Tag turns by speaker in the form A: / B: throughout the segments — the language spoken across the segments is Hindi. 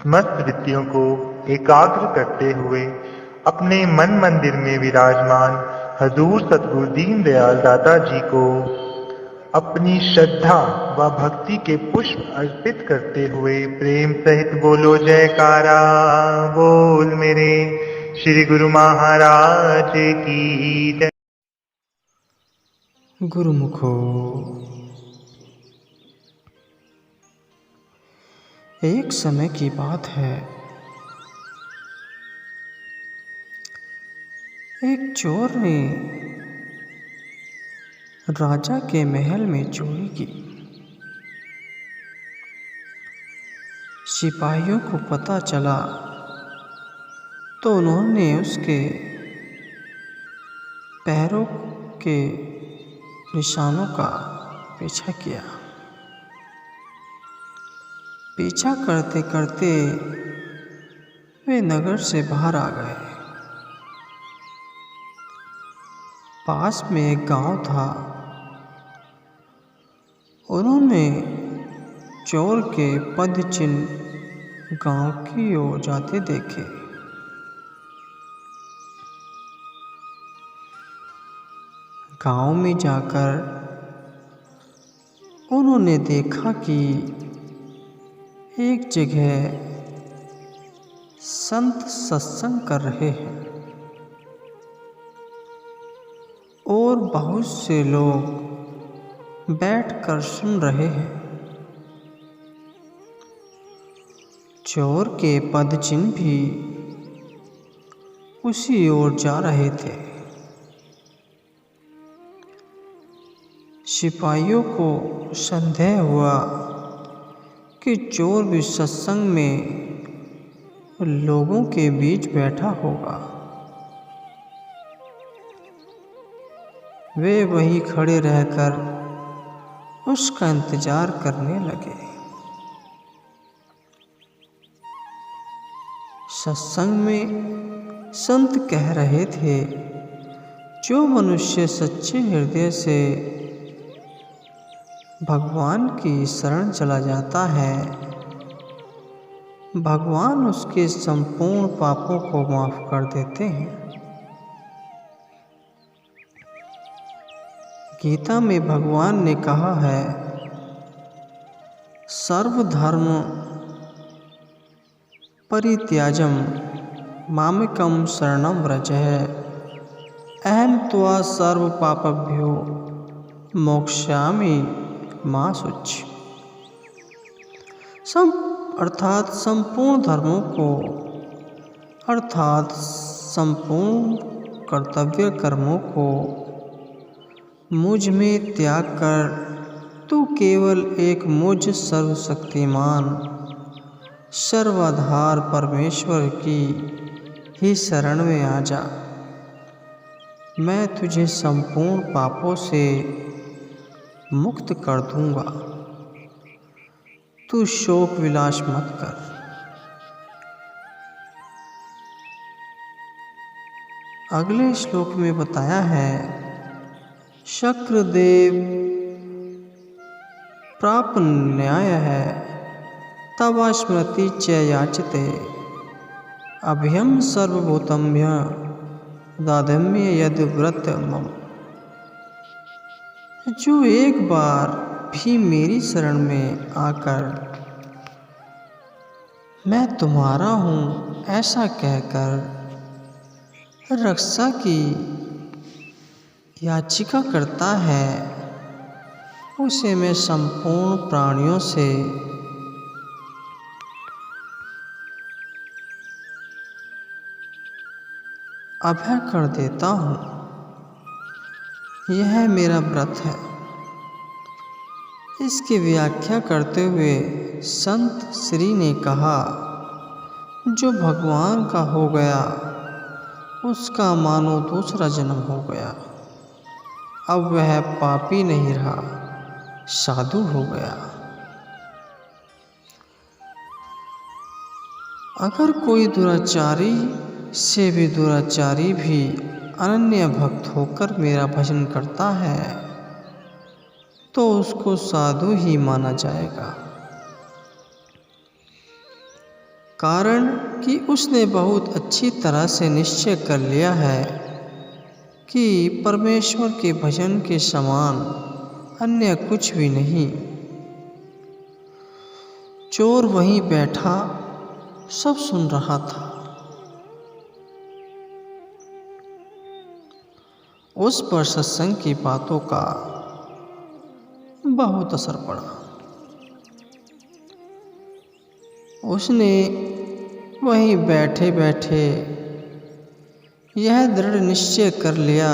A: मस्त वृत्तियों को एकाग्र करते हुए अपने मन मंदिर में विराजमान हजूर सतगुरु दीनदयाल दाता जी को अपनी श्रद्धा व भक्ति के पुष्प अर्पित करते हुए प्रेम सहित बोलो जयकारा। बोल मेरे श्री गुरु महाराज की जय।
B: गुरुमुखो। एक समय की बात है, एक चोर ने राजा के महल में चोरी की। सिपाहियों को पता चला तो उन्होंने उसके पैरों के निशानों का पीछा किया। पीछा करते करते वे नगर से बाहर आ गए। पास में एक गांव था। उन्होंने चोर के पद चिन्ह गांव की ओर जाते देखे। गांव में जाकर उन्होंने देखा कि एक जगह संत सत्संग कर रहे हैं और बहुत से लोग बैठकर सुन रहे हैं। चोर के पद चिन्ह भी उसी ओर जा रहे थे। सिपाहियों को संदेह हुआ कि चोर भी सत्संग में लोगों के बीच बैठा होगा। वे वहीं खड़े रहकर उसका इंतजार करने लगे। सत्संग में संत कह रहे थे, जो मनुष्य सच्चे हृदय से भगवान की शरण चला जाता है, भगवान उसके संपूर्ण पापों को माफ कर देते हैं। गीता में भगवान ने कहा है, सर्वधर्म परित्याजम मामेकं शरणं व्रज। अहम त्वा सर्व पापभ्यो मोक्षयामि मा शुचि। अर्थात संपूर्ण धर्मों को, अर्थात संपूर्ण कर्तव्य कर्मों को मुझ में त्याग कर तू केवल एक मुझ सर्वशक्तिमान सर्वाधार परमेश्वर की ही शरण में आ जा। मैं तुझे संपूर्ण पापों से मुक्त कर दूंगा। तू शोक विलास मत कर। अगले श्लोक में बताया है, शक्रदेव प्राप न्याय है तव स्मृति च याचते। अभयम सर्वभूतम्य दाधम्य यद व्रत मम। जो एक बार भी मेरी शरण में आकर मैं तुम्हारा हूँ ऐसा कहकर रक्षा की याचिका करता है, उसे मैं संपूर्ण प्राणियों से अभय कर देता हूँ। यह मेरा व्रत है। इसकी व्याख्या करते हुए संत श्री ने कहा, जो भगवान का हो गया उसका मानो दूसरा जन्म हो गया। अब वह पापी नहीं रहा, साधु हो गया। अगर कोई दुराचारी से भी दुराचारी भी अनन्य भक्त होकर मेरा भजन करता है तो उसको साधु ही माना जाएगा। कारण कि उसने बहुत अच्छी तरह से निश्चय कर लिया है कि परमेश्वर के भजन के समान अन्य कुछ भी नहीं। चोर वहीं बैठा सब सुन रहा था। उस पर सत्संग की बातों का बहुत असर पड़ा। उसने वहीं बैठे बैठे यह दृढ़ निश्चय कर लिया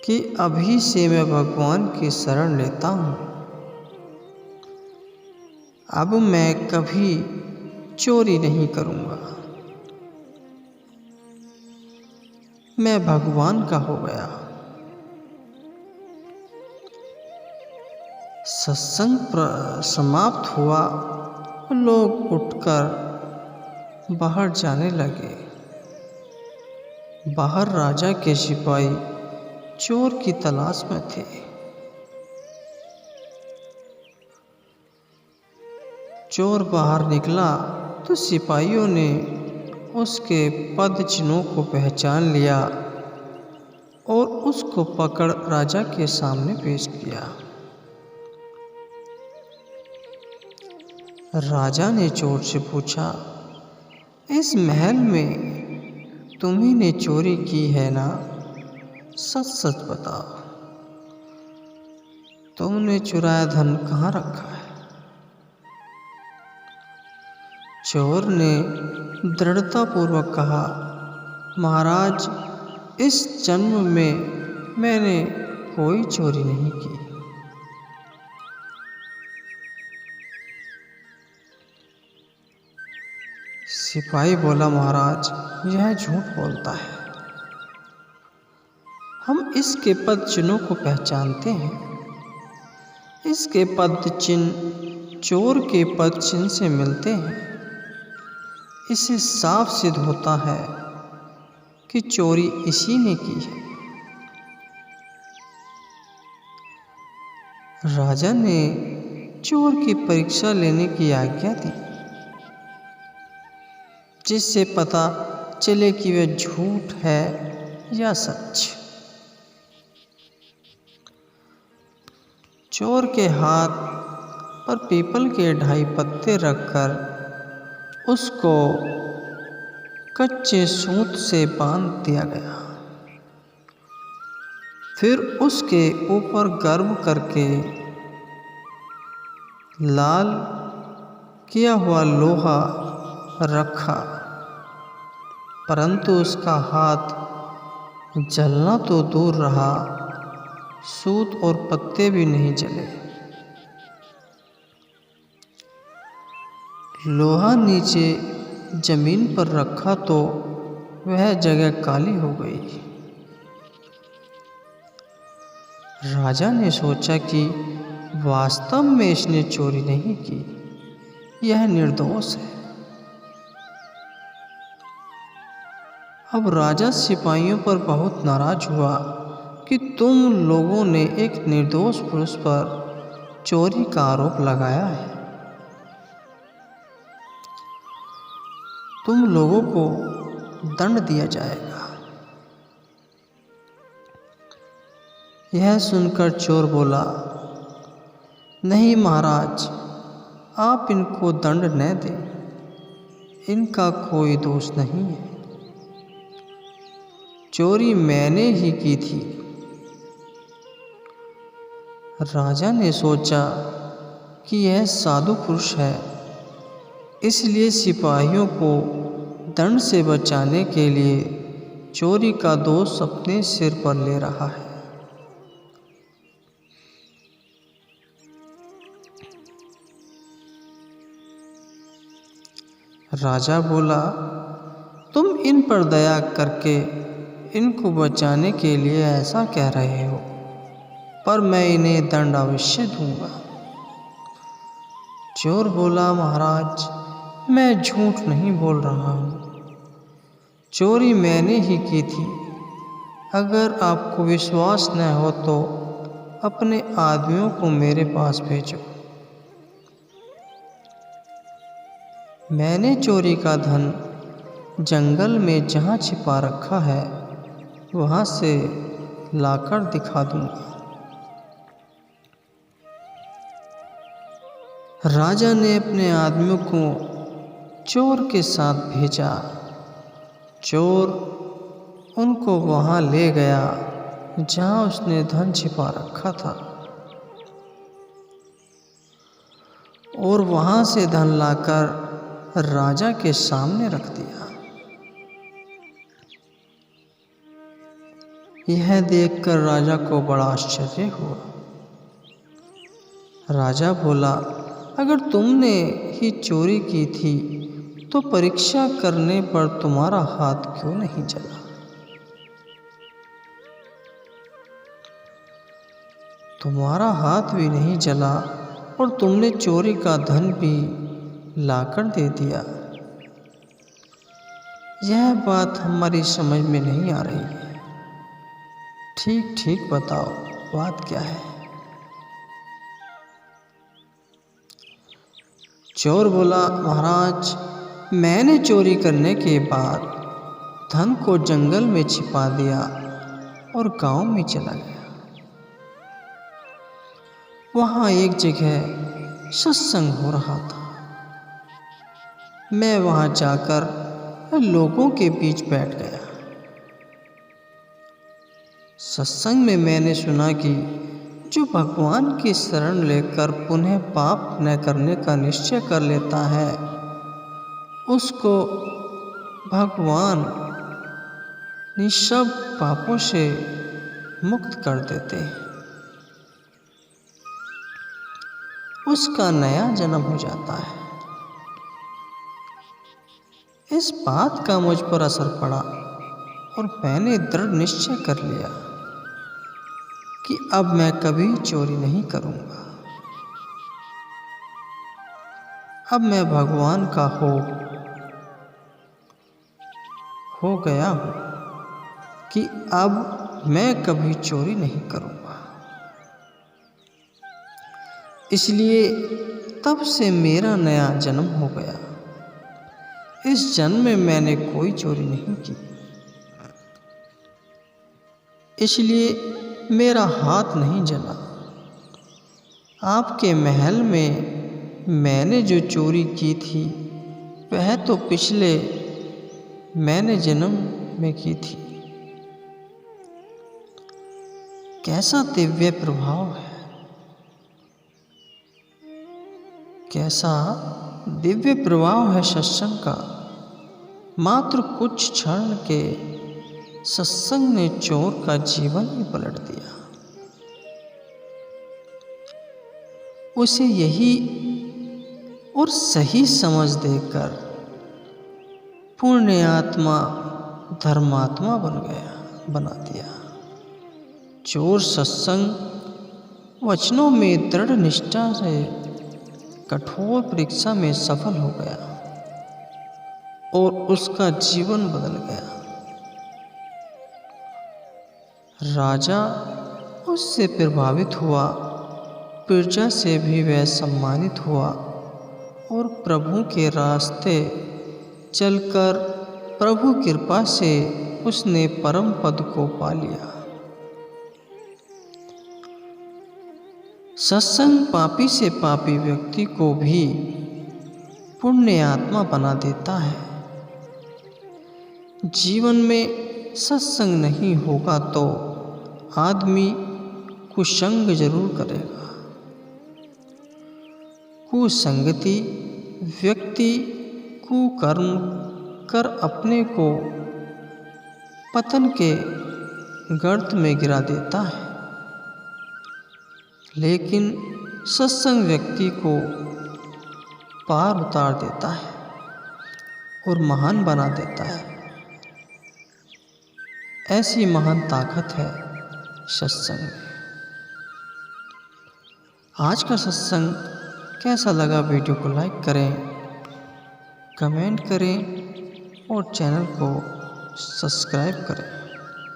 B: कि अभी से मैं भगवान की शरण लेता हूँ। अब मैं कभी चोरी नहीं करूँगा। मैं भगवान का हो गया। सत्संग समाप्त हुआ। लोग उठकर बाहर जाने लगे। बाहर राजा के सिपाही चोर की तलाश में थे। चोर बाहर निकला तो सिपाहियों ने उसके पद चिन्हों को पहचान लिया और उसको पकड़ राजा के सामने पेश किया। राजा ने चोर से पूछा, इस महल में तुम्ही ने चोरी की है ना? सच सच बताओ, तुमने चुराया धन कहाँ रखा है? चोर ने दृढ़तापूर्वक कहा, महाराज, इस जन्म में मैंने कोई चोरी नहीं की। सिपाही बोला, महाराज, यह झूठ बोलता है। हम इसके पद चिन्हों को पहचानते हैं। इसके पद चिन्ह चोर के पद चिन्ह से मिलते हैं। इससे साफ सिद्ध होता है कि चोरी इसी ने की है। राजा ने चोर की परीक्षा लेने की आज्ञा दी, जिससे पता चले कि वह झूठ है या सच। चोर के हाथ पर पीपल के 2.5 पत्ते रखकर उसको कच्चे सूत से बांध दिया गया। फिर उसके ऊपर गर्म करके लाल किया हुआ लोहा रखा, परंतु उसका हाथ जलना तो दूर रहा, सूत और पत्ते भी नहीं जले। लोहा नीचे जमीन पर रखा तो वह जगह काली हो गई। राजा ने सोचा कि वास्तव में इसने चोरी नहीं की, यह निर्दोष है। अब राजा सिपाहियों पर बहुत नाराज हुआ कि तुम लोगों ने एक निर्दोष पुरुष पर चोरी का आरोप लगाया है। तुम लोगों को दंड दिया जाएगा। यह सुनकर चोर बोला, नहीं महाराज, आप इनको दंड न दें। इनका कोई दोष नहीं है। चोरी मैंने ही की थी। राजा ने सोचा कि यह साधु पुरुष है, इसलिए सिपाहियों को दंड से बचाने के लिए चोरी का दोष अपने सिर पर ले रहा है। राजा बोला, तुम इन पर दया करके इनको बचाने के लिए ऐसा कह रहे हो, पर मैं इन्हें दंड अवश्य दूंगा। चोर बोला, महाराज, मैं झूठ नहीं बोल रहा हूँ। चोरी मैंने ही की थी। अगर आपको विश्वास न हो तो अपने आदमियों को मेरे पास भेजो। मैंने चोरी का धन जंगल में जहाँ छिपा रखा है वहाँ से लाकर दिखा दूंगा। राजा ने अपने आदमियों को चोर के साथ भेजा। चोर उनको वहाँ ले गया जहाँ उसने धन छिपा रखा था और वहाँ से धन लाकर राजा के सामने रख दिया। यह देखकर राजा को बड़ा आश्चर्य हुआ। राजा बोला, अगर तुमने ही चोरी की थी तो परीक्षा करने पर तुम्हारा हाथ क्यों नहीं जला? तुम्हारा हाथ भी नहीं जला और तुमने चोरी का धन भी लाकर दे दिया। यह बात हमारी समझ में नहीं आ रही है। ठीक ठीक बताओ, बात क्या है? चोर बोला, महाराज, मैंने चोरी करने के बाद धन को जंगल में छिपा दिया और गांव में चला गया। वहाँ एक जगह सत्संग हो रहा था। मैं वहाँ जाकर लोगों के बीच बैठ गया। सत्संग में मैंने सुना कि जो भगवान की शरण लेकर पुनः पाप न करने का निश्चय कर लेता है उसको भगवान निःशब पापों से मुक्त कर देते हैं। उसका नया जन्म हो जाता है। इस बात का मुझ पर असर पड़ा और मैंने दृढ़ निश्चय कर लिया कि अब मैं कभी चोरी नहीं करूंगा। अब मैं भगवान का हो गया हूं कि अब मैं कभी चोरी नहीं करूंगा। इसलिए तब से मेरा नया जन्म हो गया। इस जन्म में मैंने कोई चोरी नहीं की, इसलिए मेरा हाथ नहीं जला। आपके महल में मैंने जो चोरी की थी वह तो पिछले मैंने जन्म में की थी। कैसा दिव्य प्रभाव है, कैसा दिव्य प्रभाव है सत्संग का। मात्र कुछ क्षण के सत्संग ने चोर का जीवन ही पलट दिया। उसे यही और सही समझ देकर पुण्य आत्मा धर्मात्मा बना दिया। चोर सत्संग वचनों में दृढ़ निष्ठा से कठोर परीक्षा में सफल हो गया और उसका जीवन बदल गया। राजा उससे प्रभावित हुआ, प्रजा से भी वह सम्मानित हुआ और प्रभु के रास्ते चलकर प्रभु कृपा से उसने परम पद को पा लिया। सत्संग पापी से पापी व्यक्ति को भी पुण्य आत्मा बना देता है। जीवन में सत्संग नहीं होगा तो आदमी कुसंग जरूर करेगा। कुसंगति व्यक्ति कुकर्म कर अपने को पतन के गर्त में गिरा देता है, लेकिन सत्संग व्यक्ति को पार उतार देता है और महान बना देता है। ऐसी महान ताकत है सत्संग में। आज का सत्संग कैसा लगा? वीडियो को लाइक करें, कमेंट करें और चैनल को सब्सक्राइब करें।